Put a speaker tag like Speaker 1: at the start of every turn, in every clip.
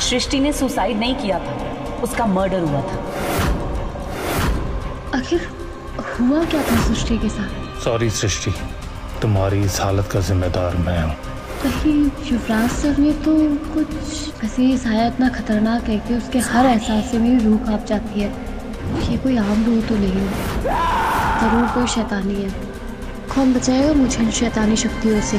Speaker 1: सृष्टि ने सुसाइड नहीं किया था, उसका मर्डर हुआ था।
Speaker 2: आखिर हुआ क्या था सृष्टि के साथ?
Speaker 3: सॉरी सृष्टि, तुम्हारी इस हालत का जिम्मेदार मैं हूँ।
Speaker 2: कहीं युवराज सर ने तो कुछ, वैसे साया इतना खतरनाक है कि उसके हर एहसास से मेरी रूह कांप जाती है। ये कोई आम रूह तो नहीं है, जरूर कोई शैतानी है। कौन बचाएगा मुझे इन शैतानी शक्तियों से?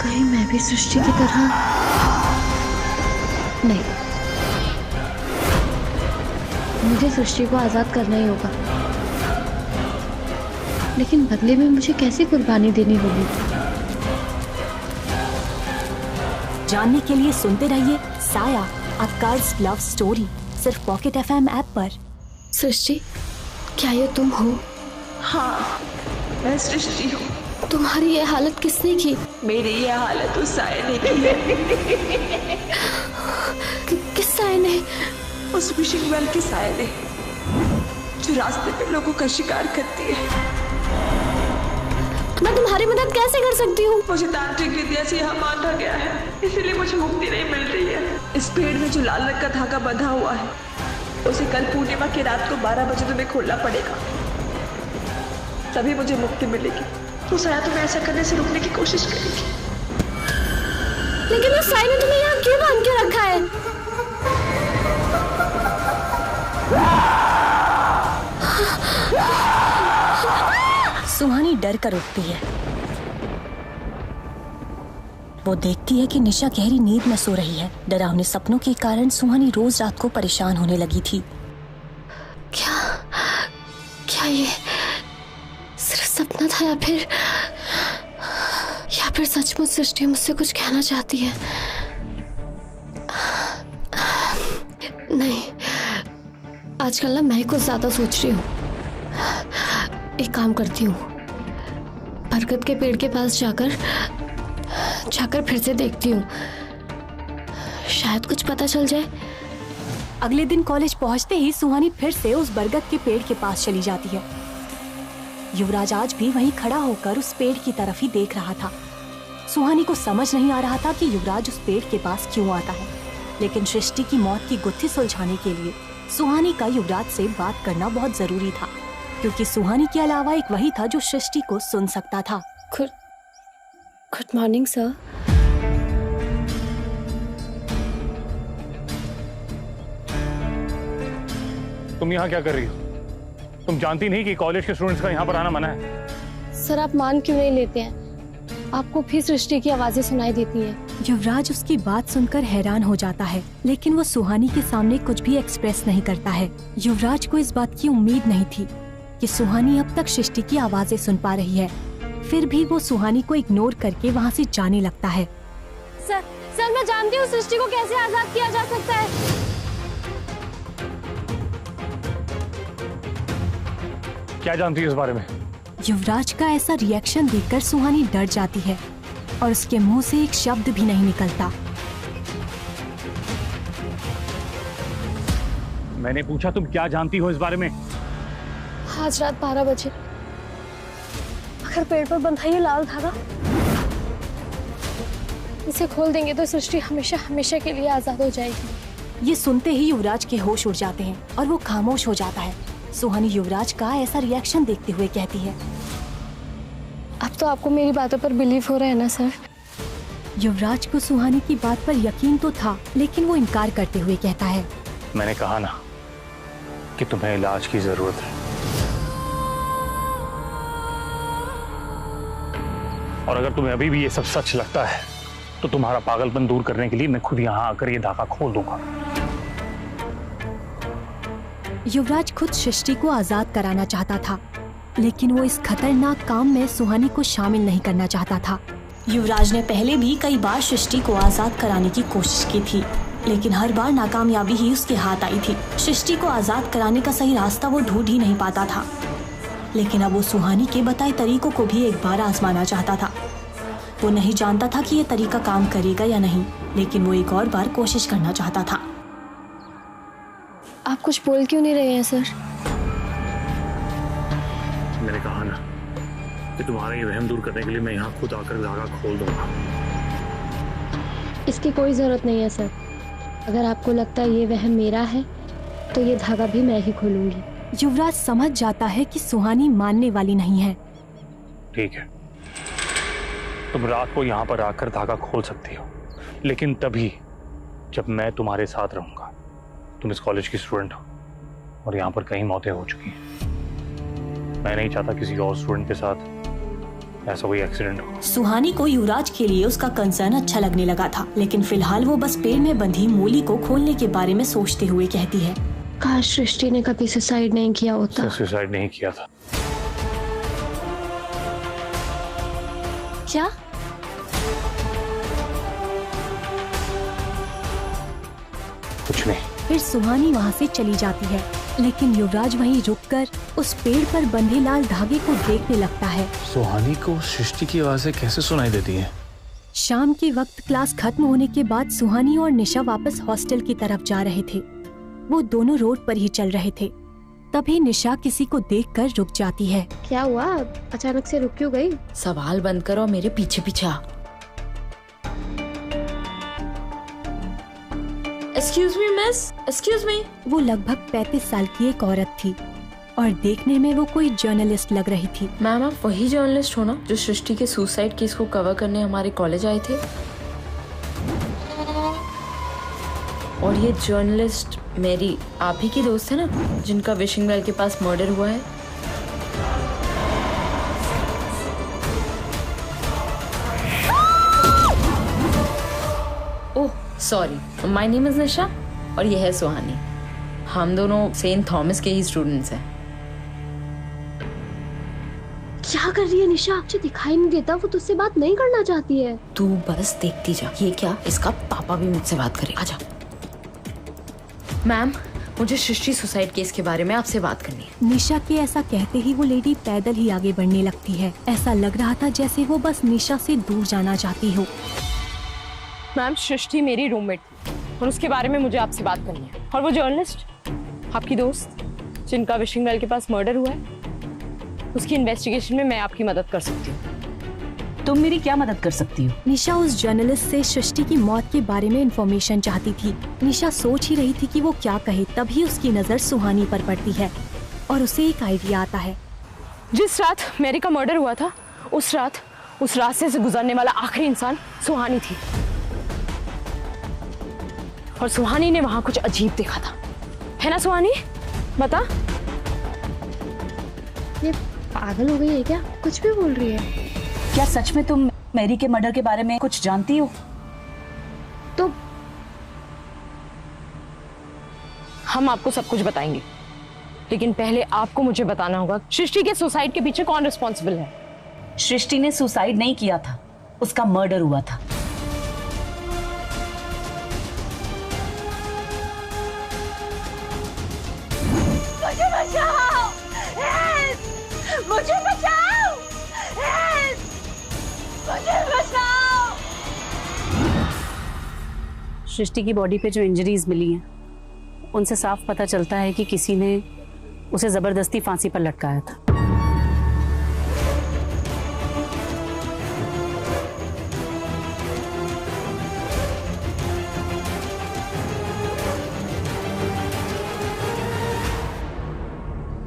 Speaker 2: कहीं मैं भी सृष्टि की तरह नहीं। मुझे सृष्टि को आजाद करना ही होगा, लेकिन बदले में मुझे कैसी कुर्बानी देनी होगी?
Speaker 4: जानने के लिए सुनते रहिए साया अ कर्स लव स्टोरी, सिर्फ पॉकेट FM ऐप पर।
Speaker 2: सृष्टि, क्या ये तुम हो?
Speaker 5: हाँ, मैं सृष्टि हूँ।
Speaker 2: तुम्हारी ये हालत किसने की?
Speaker 5: मेरी ये हालत उस साया ने की है।
Speaker 2: किस साया ने?
Speaker 5: उस विशिंग वेल के साया ने, जो रास्ते पे लोगों का शिकार करती है।
Speaker 2: मैं तुम्हारी मदद कैसे कर सकती हूँ?
Speaker 5: मुझे तांत्रिक विद्या से यहाँ बांधा गया है, इसीलिए मुझे मुक्ति नहीं मिल रही है। इस पेड़ में जो लाल रंग का धागा बंधा हुआ है, उसे कल पूर्णिमा की रात को 12 बजे तुम्हें खोलना पड़ेगा, तभी मुझे मुक्ति मिलेगी। तो साया तुम्हें ऐसा करने से रोकने की कोशिश करेगी।
Speaker 2: लेकिन उस साया ने तुम्हें यहाँ क्यों बांध के रखा है?
Speaker 4: सुहानी डर कर उठती है। वो देखती है कि निशा गहरी नींद में सो रही है। डरावने सपनों के कारण सुहानी रोज रात को परेशान होने लगी थी।
Speaker 2: क्या ये सिर्फ सपना था, या फिर सचमुच सृष्टि मुझसे कुछ कहना चाहती है? नहीं, आजकल ना मैं कुछ ज्यादा सोच रही हूँ। एक काम करती हूँ, बरगद के पेड़ के पास जाकर फिर से देखती हूँ, शायद कुछ पता चल जाए।
Speaker 4: अगले दिन कॉलेज पहुंचते ही सुहानी फिर से उस बरगद के पेड़ के पास चली जाती है। युवराज आज भी वहीं खड़ा होकर उस पेड़ की तरफ ही देख रहा था। सुहानी को समझ नहीं आ रहा था कि युवराज उस पेड़ के पास क्यों आता है, लेकिन सृष्टि की मौत की गुत्थी सुलझाने के लिए सुहानी का युवराज से बात करना बहुत जरूरी था, क्योंकि सुहानी के अलावा एक वही था जो सृष्टि को सुन सकता था।
Speaker 2: Good morning sir.
Speaker 3: तुम यहाँ क्या कर रही हो? तुम जानती नहीं कि कॉलेज के स्टूडेंट्स का यहाँ पर आना मना है?
Speaker 2: सर, आप मान क्यों नहीं लेते हैं? आपको भी सृष्टि की आवाजें सुनाई देती हैं।
Speaker 4: युवराज उसकी बात सुनकर हैरान हो जाता है, लेकिन वो सुहानी के सामने कुछ भी एक्सप्रेस नहीं करता है। युवराज को इस बात की उम्मीद नहीं थी कि सुहानी अब तक सृष्टि की आवाजें सुन पा रही है। फिर भी वो सुहानी को इग्नोर करके वहाँ से जाने लगता है।
Speaker 2: सर मैं जानती हूँ सृष्टि को कैसे आजाद किया जा सकता है।
Speaker 3: क्या जानती है इस बारे में?
Speaker 4: युवराज का ऐसा रिएक्शन देखकर सुहानी डर जाती है और उसके मुंह से एक शब्द भी नहीं निकलता।
Speaker 3: मैंने पूछा तुम क्या जानती हो इस बारे में?
Speaker 2: आज रात 12 बजे अगर पेड़ पर बंधा ये लाल धागा, इसे खोल देंगे तो सृष्टि हमेशा हमेशा के लिए आजाद हो जाएगी।
Speaker 4: ये सुनते ही युवराज के होश उड़ जाते हैं और वो खामोश हो जाता है। सुहानी युवराज का ऐसा रिएक्शन देखते हुए कहती है,
Speaker 2: अब तो आपको मेरी बातों पर बिलीव हो रहा है ना सर?
Speaker 4: युवराज को सुहानी की बात पर यकीन तो था, लेकिन वो इनकार करते हुए कहता है,
Speaker 3: मैंने कहा ना कि तुम्हें इलाज की जरूरत है, और अगर तुम्हें अभी भी ये सब सच लगता है तो तुम्हारा पागलपन दूर करने के लिए मैं खुद यहाँ आकर ये धागा खोल दूंगा।
Speaker 4: युवराज खुद सृष्टि को आजाद कराना चाहता था, लेकिन वो इस खतरनाक काम में सुहानी को शामिल नहीं करना चाहता था। युवराज ने पहले भी कई बार सृष्टि को आजाद कराने की कोशिश की थी, लेकिन हर बार नाकामयाबी ही उसके हाथ आई थी। सृष्टि को आजाद कराने का सही रास्ता वो ढूंढ ही नहीं पाता था, लेकिन अब वो सुहानी के बताए तरीकों को भी एक बार आजमाना चाहता था। वो नहीं जानता था कि ये तरीका काम करेगा या नहीं, लेकिन वो एक और बार कोशिश करना चाहता था।
Speaker 2: आप कुछ बोल क्यों नहीं रहे हैं सर?
Speaker 3: मैंने कहा ना कि तुम्हारा ये वहम दूर करने के लिए मैं यहाँ खुद आकर धागा खोल दूंगा।
Speaker 2: इसकी कोई जरूरत नहीं है सर। अगर आपको लगता है ये वहम मेरा है तो ये धागा भी मैं ही खोलूंगी।
Speaker 4: युवराज समझ जाता है कि सुहानी मानने वाली नहीं है।
Speaker 3: ठीक है, तुम रात को यहाँ पर आकर धागा खोल सकती हो, लेकिन तभी जब मैं तुम्हारे साथ रहूंगा। तुम इस कॉलेज की स्टूडेंट हो और यहाँ पर कई मौतें हो चुकी हैं। मैं नहीं चाहता किसी और स्टूडेंट के साथ ऐसा कोई एक्सीडेंट हो।
Speaker 4: सुहानी को युवराज के लिए उसका कंसर्न अच्छा लगने लगा था, लेकिन फिलहाल वो बस पेड़ में बंधी मूली को खोलने के बारे में सोचते हुए कहती है,
Speaker 2: काश सृष्टि ने कभी सुसाइड नहीं किया होता।
Speaker 3: सुसाइड नहीं किया था।
Speaker 4: क्या?
Speaker 3: कुछ नहीं।
Speaker 4: फिर सुहानी वहाँ से चली जाती है, लेकिन युवराज वहीं रुककर उस पेड़ पर बंधे लाल धागे को देखने लगता है।
Speaker 6: सुहानी को सृष्टि की आवाजें कैसे सुनाई देती हैं?
Speaker 4: शाम के वक्त क्लास खत्म होने के बाद सुहानी और निशा वापस हॉस्टल की तरफ जा रहे थे। वो दोनों रोड पर ही चल रहे थे। तभी निशा किसी को देखकर रुक जाती है।
Speaker 2: क्या हुआ, अचानक से रुक क्यों गई?
Speaker 7: सवाल बंद करो और मेरे पीछे पीछे आ। Excuse me miss, excuse me.
Speaker 4: वो लगभग 35 साल की एक औरत थी और देखने में वो कोई जर्नलिस्ट लग रही थी।
Speaker 7: मैम, आप वही जर्नलिस्ट हो ना जो सृष्टि के सुसाइड केस को कवर करने हमारे कॉलेज आए थे? और ये जर्नलिस्ट मेरी आप ही की दोस्त है ना, जिनका विशिंग वेल के पास मर्डर हुआ है? Oh sorry, my name is Nisha और ये है सुहानी। हम दोनों सेंट थॉमस के ही स्टूडेंट्स हैं।
Speaker 2: क्या कर रही है निशा? मुझे दिखाई नहीं देता वो तुझसे बात नहीं करना चाहती है।
Speaker 7: तू बस देखती जा। ये क्या, इसका पापा भी मुझसे बात करे। आजा। मैम, मुझे सृष्टि सुसाइड केस के बारे में आपसे बात करनी है।
Speaker 4: निशा के ऐसा कहते ही वो लेडी पैदल ही आगे बढ़ने लगती है। ऐसा लग रहा था जैसे वो बस निशा से दूर जाना चाहती हो।
Speaker 8: मैम, सृष्टि मेरी रूममेट थी और उसके बारे में मुझे आपसे बात करनी है। और वो जर्नलिस्ट, आपकी दोस्त, जिनका विशिंग वेल के पास मर्डर हुआ है, उसकी इन्वेस्टिगेशन में मैं आपकी मदद कर सकती हूँ।
Speaker 1: तुम मेरी क्या मदद कर सकती हो?
Speaker 4: निशा उस जर्नलिस्ट से सृष्टि की मौत के बारे में इंफॉर्मेशन चाहती थी। निशा सोच ही रही थी कि वो क्या कहे, तभी उसकी नजर सुहानी पर पड़ती है और उसे एक आइडिया आता है।
Speaker 8: जिस रात मैरी का मर्डर हुआ था, उस रात उस रास्ते से गुजरने वाला आखिरी इंसान सुहानी थी और सुहानी ने वहां कुछ अजीब देखा था, है ना सुहानी? बता।
Speaker 2: ये पागल हो गई है क्या? कुछ भी बोल रही है।
Speaker 1: क्या सच में तुम मैरी के मर्डर के बारे में कुछ जानती हो?
Speaker 2: तो
Speaker 8: हम आपको सब कुछ बताएंगे, लेकिन पहले आपको मुझे बताना होगा सृष्टि के सुसाइड के पीछे कौन रिस्पॉन्सिबल है।
Speaker 1: सृष्टि ने सुसाइड नहीं किया था, उसका मर्डर हुआ था।
Speaker 5: मुझे बचाओ! मुझे बचाओ! मुझे बचाओ!
Speaker 9: सृष्टि की बॉडी पे जो इंजरीज मिली हैं, उनसे साफ पता चलता है कि किसी ने उसे जबरदस्ती फांसी पर लटकाया था।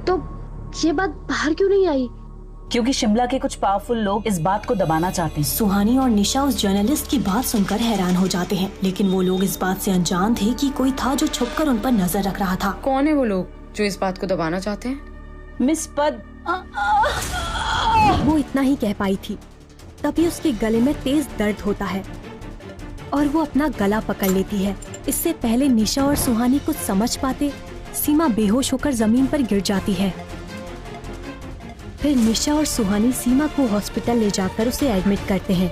Speaker 2: तो ये बात बाहर क्यों नहीं आई?
Speaker 1: क्योंकि शिमला के कुछ पावरफुल लोग इस बात को दबाना चाहते हैं।
Speaker 4: सुहानी और निशा उस जर्नलिस्ट की बात सुनकर हैरान हो जाते हैं, लेकिन वो लोग इस बात से अनजान थे कि कोई था जो छुपकर उन पर नजर रख रहा था।
Speaker 7: कौन है वो लोग जो इस बात को दबाना चाहते हैं?
Speaker 1: मिस पद।
Speaker 4: वो इतना ही कह पाई थी, तभी उसके गले में तेज दर्द होता है और वो अपना गला पकड़ लेती है। इससे पहले निशा और सुहानी कुछ समझ पाते, सीमा बेहोश होकर जमीन पर गिर जाती है। फिर निशा और सुहानी सीमा को हॉस्पिटल ले जाकर उसे एडमिट करते हैं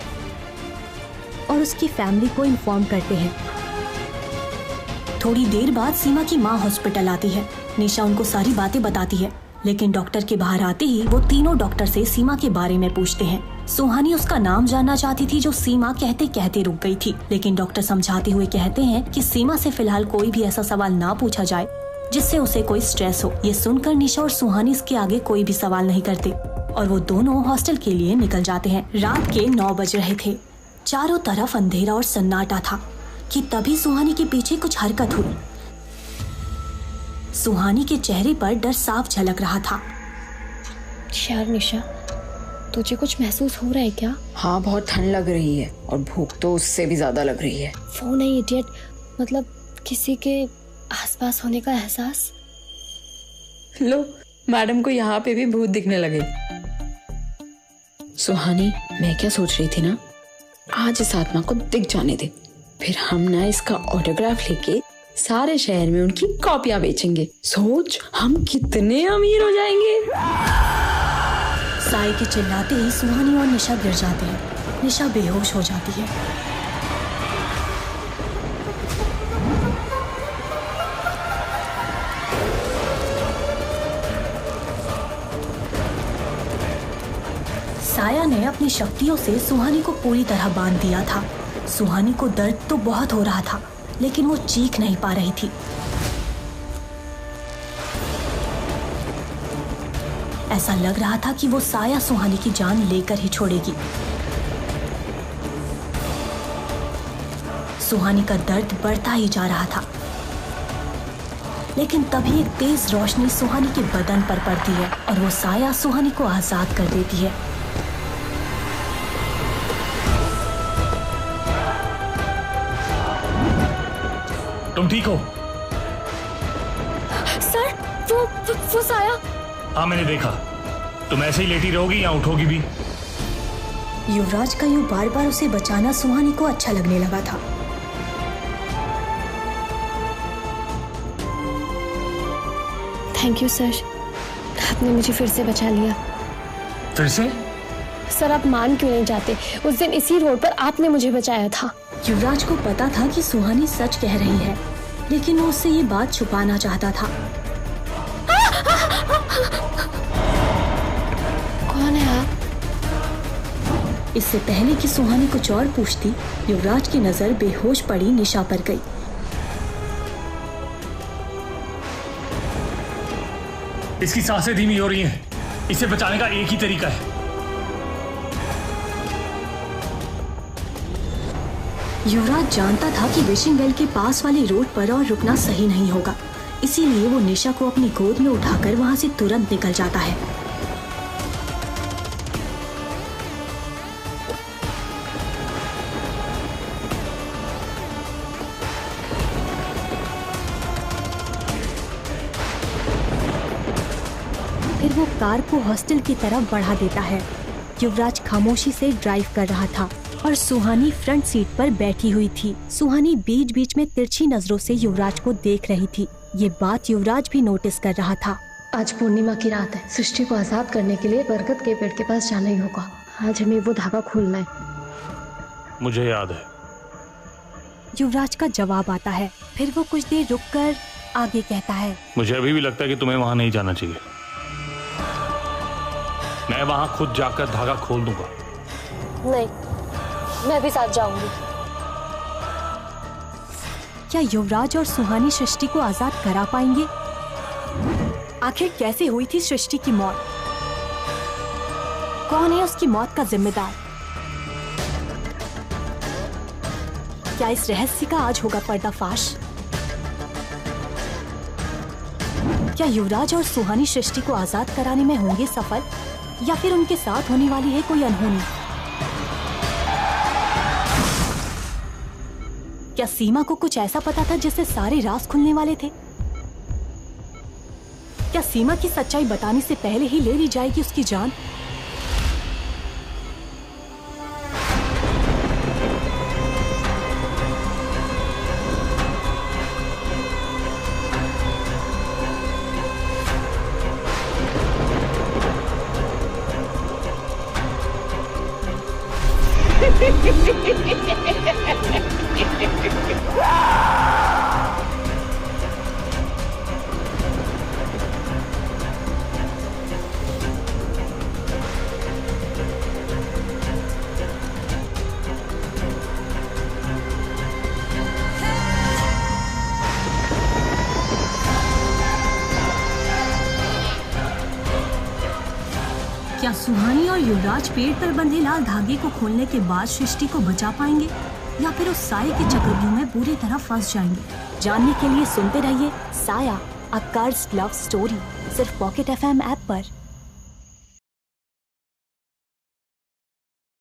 Speaker 4: और उसकी फैमिली को इन्फॉर्म करते हैं। थोड़ी देर बाद सीमा की माँ हॉस्पिटल आती है। निशा उनको सारी बातें बताती है, लेकिन डॉक्टर के बाहर आते ही वो तीनों डॉक्टर से सीमा के बारे में पूछते हैं। सुहानी उसका नाम जानना चाहती थी, जो सीमा कहते कहते रुक गई थी, लेकिन डॉक्टर समझाते हुए कहते हैं कि सीमा से फिलहाल कोई भी ऐसा सवाल ना पूछा जाए जिससे उसे कोई स्ट्रेस हो। ये सुनकर निशा और सुहानी इसके आगे कोई भी सवाल नहीं करते और वो दोनों हॉस्टल के लिए निकल जाते हैं। रात के 9 बज रहे थे। चारों तरफ अंधेरा और सन्नाटा था। कि तभी सुहानी के पीछे कुछ हरकत हुई। सुहानी के चेहरे पर डर साफ झलक रहा था।
Speaker 2: यार निशा, तुझे कुछ महसूस हो रहा है क्या?
Speaker 7: हाँ, बहुत ठंड लग रही है और भूख तो उससे भी ज्यादा लग रही है।
Speaker 2: वो नहीं इडियट, मतलब किसी के आसपास होने का एहसास।
Speaker 7: लो, मैडम को यहाँ पे भी भूत दिखने लगे। सुहानी, मैं क्या सोच रही थी ना, आज इस आत्मा को दिख जाने दे, फिर हम ना इसका ऑटोग्राफ लेके सारे शहर में उनकी कॉपियां बेचेंगे। सोच, हम कितने अमीर हो जाएंगे।
Speaker 4: साई के चिल्लाते ही सुहानी और निशा गिर जाते हैं। निशा बेहोश हो जाती है। साया ने अपनी शक्तियों से सुहानी को पूरी तरह बांध दिया था। सुहानी को दर्द तो बहुत हो रहा था, लेकिन वो चीख नहीं पा रही थी। ऐसा लग रहा था कि वो साया सुहानी की जान लेकर ही छोड़ेगी। सुहानी का दर्द बढ़ता ही जा रहा था, लेकिन तभी एक तेज रोशनी सुहानी के बदन पर पड़ती है और वो साया सुहानी को आजाद कर देती है।
Speaker 3: तुम ठीक हो?
Speaker 2: सर, वो साया।
Speaker 3: हाँ, मैंने देखा। तुम ऐसे ही लेटी रहोगी या उठोगी भी?
Speaker 4: युवराज का यूं बार बार उसे बचाना सुहानी को अच्छा लगने लगा था।
Speaker 2: थैंक यू सर, आपने मुझे फिर से बचा लिया।
Speaker 3: फिर से?
Speaker 2: सर, आप मान क्यों नहीं जाते? उस दिन इसी रोड पर आपने मुझे बचाया था।
Speaker 4: युवराज को पता था कि सुहानी सच कह रही है, लेकिन वो उससे ये बात छुपाना चाहता था।
Speaker 2: कौन है आप?
Speaker 4: इससे पहले कि सुहानी कुछ और पूछती, युवराज की नजर बेहोश पड़ी निशा पर गई।
Speaker 3: इसकी सांसें धीमी हो रही हैं। इसे बचाने का एक ही तरीका है।
Speaker 4: युवराज जानता था कि विशिंग वेल के पास वाली रोड पर और रुकना सही नहीं होगा, इसीलिए वो निशा को अपनी गोद में उठाकर वहां से तुरंत निकल जाता है। फिर वो कार को हॉस्टल की तरफ बढ़ा देता है। युवराज खामोशी से ड्राइव कर रहा था और सुहानी फ्रंट सीट पर बैठी हुई थी। सुहानी बीच बीच में तिरछी नजरों से युवराज को देख रही थी। ये बात युवराज भी नोटिस कर रहा था।
Speaker 2: आज पूर्णिमा की रात है। सृष्टि को आजाद करने के लिए बरगद के पेड़ के पास जाना ही होगा। आज हमें वो धागा खोलना है।
Speaker 3: मुझे याद है।
Speaker 4: युवराज का जवाब आता है। फिर वो कुछ देर रुककर आगे कहता है,
Speaker 3: मुझे अभी भी लगता है कि तुम्हें वहां नहीं जाना चाहिए। मैं वहां खुद जाकर धागा खोल दूंगा।
Speaker 2: नहीं, मैं भी साथ जाऊंगी।
Speaker 4: क्या युवराज और सुहानी सृष्टि को आजाद करा पाएंगे? आखिर कैसे हुई थी सृष्टि की मौत? कौन है उसकी मौत का जिम्मेदार? क्या इस रहस्य का आज होगा पर्दाफाश? क्या युवराज और सुहानी सृष्टि को आजाद कराने में होंगे सफल, या फिर उनके साथ होने वाली है कोई अनहोनी? क्या सीमा को कुछ ऐसा पता था जिससे सारे राज खुलने वाले थे? क्या सीमा की सच्चाई बताने से पहले ही ले ली जाएगी उसकी जान? क्या सुहानी और युवराज पेड़ पर बंधे लाल धागे को खोलने के बाद सृष्टि को बचा पाएंगे, या फिर उस साये के चक्रव्यूह में बुरी तरह फंस जाएंगे। जानने के लिए सुनते रहिए साया, अ कर्स्ड लव स्टोरी, सिर्फ पॉकेट FM ऐप पर।